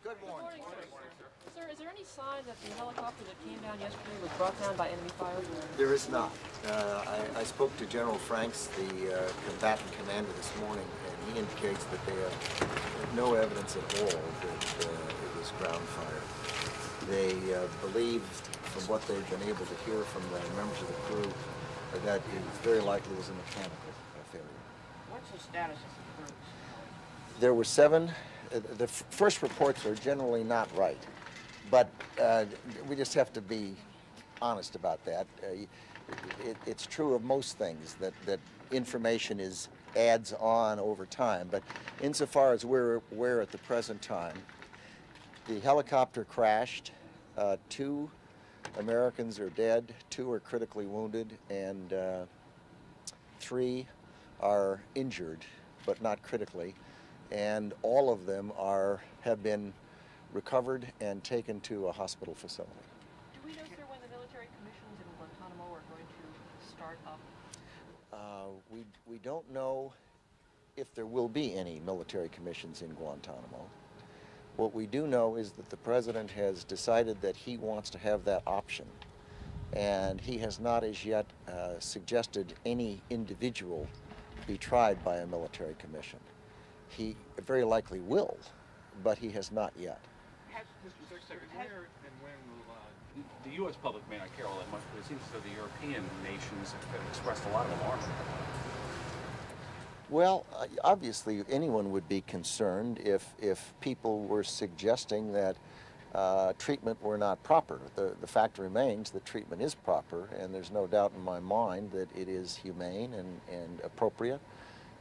Good morning. Good morning, sir. Sir, is there any sign that the helicopter that came down yesterday was brought down by enemy fire? There is not. I spoke to General Franks, the combatant commander, this morning, and he indicates that they have no evidence at all that it was ground fire. They believe, from what they've been able to hear from the members of the crew, that it very likely was a mechanical failure. What's the status of the crews? There were 7. The first reports are generally not right, but we just have to be honest about that. It's true of most things that information adds on over time, but insofar as we're aware at the present time, the helicopter crashed. 2 Americans are dead, 2 are critically wounded, and 3 are injured, but not critically. And all of them have been recovered and taken to a hospital facility. Do we know, sir, when the military commissions in Guantanamo are going to start up? We don't know if there will be any military commissions in Guantanamo. What we do know is that the President has decided that he wants to have that option, and he has not as yet suggested any individual be tried by a military commission. He very likely will, but he has not yet. Mr. Secretary, where and when will the U.S. public may not care all that much, but it seems as though the European nations have expressed a lot of alarm. Well, obviously anyone would be concerned if people were suggesting that treatment were not proper. The fact remains that treatment is proper, and there's no doubt in my mind that it is humane and appropriate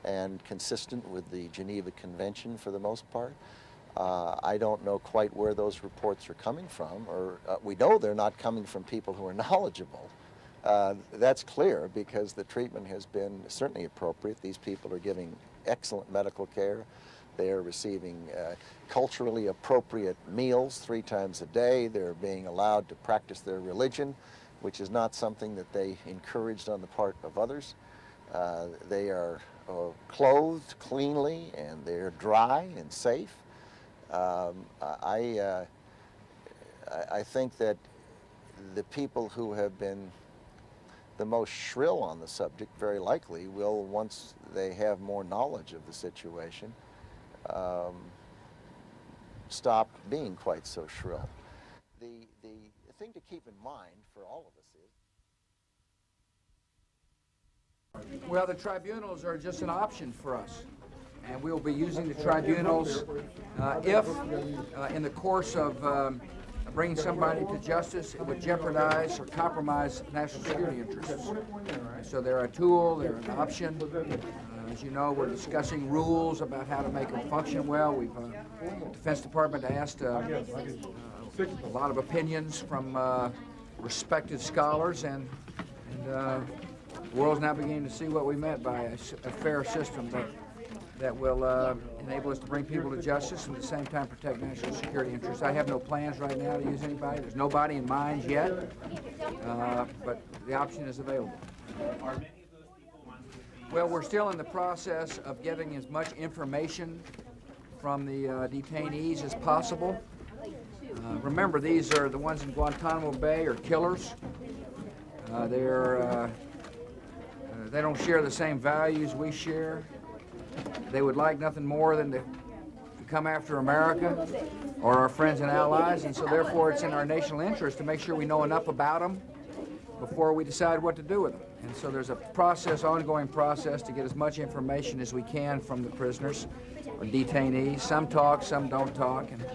and consistent with the Geneva Convention for the most part. I don't know quite where those reports are coming from, or we know they're not coming from people who are knowledgeable. That's clear because the treatment has been certainly appropriate. These people are giving excellent medical care. They are receiving culturally appropriate meals 3 times a day. They're being allowed to practice their religion, which is not something that they encouraged on the part of others. They are clothed cleanly, and they're dry and safe. I think that the people who have been the most shrill on the subject very likely will, once they have more knowledge of the situation, stop being quite so shrill. The thing to keep in mind for all of us is... Well, the tribunals are just an option for us, and we will be using the tribunals if, in the course of bringing somebody to justice, it would jeopardize or compromise national security interests. So they're a tool, they're an option. As you know, we're discussing rules about how to make them function well. We've, the Defense Department asked a lot of opinions from respected scholars, and the world's now beginning to see what we meant by a fair system that will enable us to bring people to justice and at the same time protect national security interests. I have no plans right now to use anybody. There's nobody in mind yet, but the option is available. Well, we're still in the process of getting as much information from the detainees as possible. Remember, these are the ones in Guantanamo Bay are killers. They don't share the same values we share. They would like nothing more than to come after America or our friends and allies, and so therefore it's in our national interest to make sure we know enough about them before we decide what to do with them. And so there's a process, ongoing process, to get as much information as we can from the prisoners or detainees. Some talk, some don't talk, and